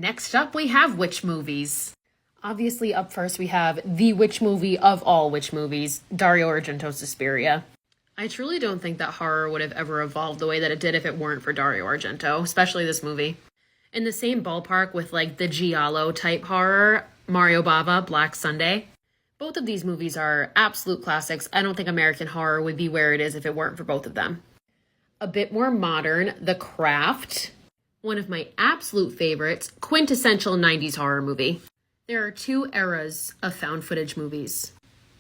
Next up, we have witch movies. Obviously, up first, we have the witch movie of all witch movies, Dario Argento's Suspiria. I truly don't think that horror would have ever evolved the way that it did if it weren't for Dario Argento, especially this movie. In the same ballpark with like the Giallo type horror, Mario Bava, Black Sunday. Both of these movies are absolute classics. I don't think American horror would be where it is if it weren't for both of them. A bit more modern, The Craft. One of my absolute favorites, quintessential 90s horror movie. There are two eras of found footage movies.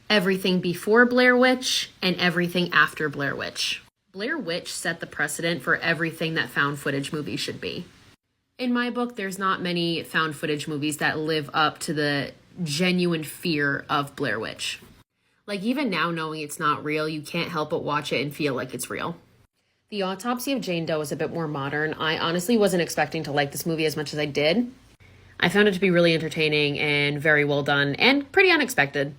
Everything before Blair Witch and everything after Blair Witch. Blair Witch set the precedent for everything that found footage movies should be. In my book, there's not many found footage movies that live up to the genuine fear of Blair Witch. Like even now knowing it's not real, you can't help but watch it and feel like it's real. The Autopsy of Jane Doe is a bit more modern. I honestly wasn't expecting to like this movie as much as I did. I found it to be really entertaining and very well done and pretty unexpected.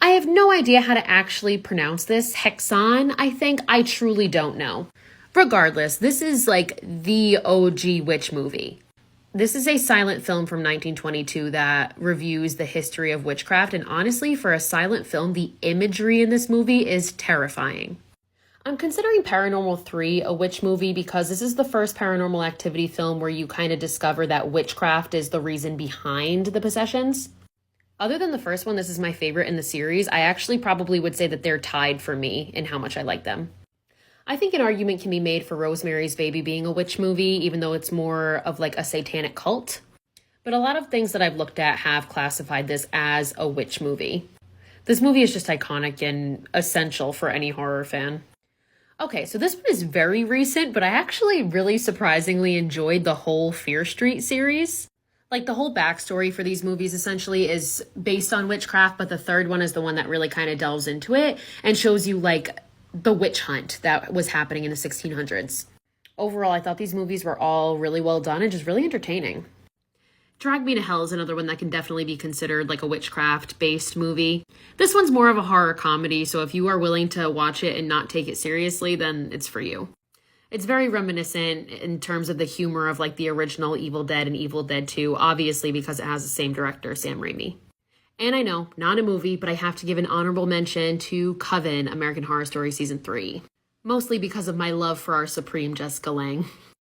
I have no idea how to actually pronounce this. Hexon, I think. I truly don't know. Regardless, this is like the OG witch movie. This is a silent film from 1922 that reviews the history of witchcraft, and honestly, for a silent film, the imagery in this movie is terrifying. I'm considering Paranormal 3 a witch movie because this is the first Paranormal Activity film where you kind of discover that witchcraft is the reason behind the possessions. Other than the first one, this is my favorite in the series. I actually probably would say that they're tied for me in how much I like them. I think an argument can be made for Rosemary's Baby being a witch movie, even though it's more of like a satanic cult. But a lot of things that I've looked at have classified this as a witch movie. This movie is just iconic and essential for any horror fan. Okay, so this one is very recent, but I actually really surprisingly enjoyed the whole Fear Street series. Like the whole backstory for these movies essentially is based on witchcraft, but the third one is the one that really kind of delves into it and shows you like the witch hunt that was happening in the 1600s. Overall, I thought these movies were all really well done and just really entertaining. Drag Me to Hell is another one that can definitely be considered like a witchcraft-based movie. This one's more of a horror comedy, so if you are willing to watch it and not take it seriously, then it's for you. It's very reminiscent in terms of the humor of like the original Evil Dead and Evil Dead 2, obviously because it has the same director, Sam Raimi. And I know, not a movie, but I have to give an honorable mention to Coven, American Horror Story Season 3. Mostly because of my love for our supreme Jessica Lange.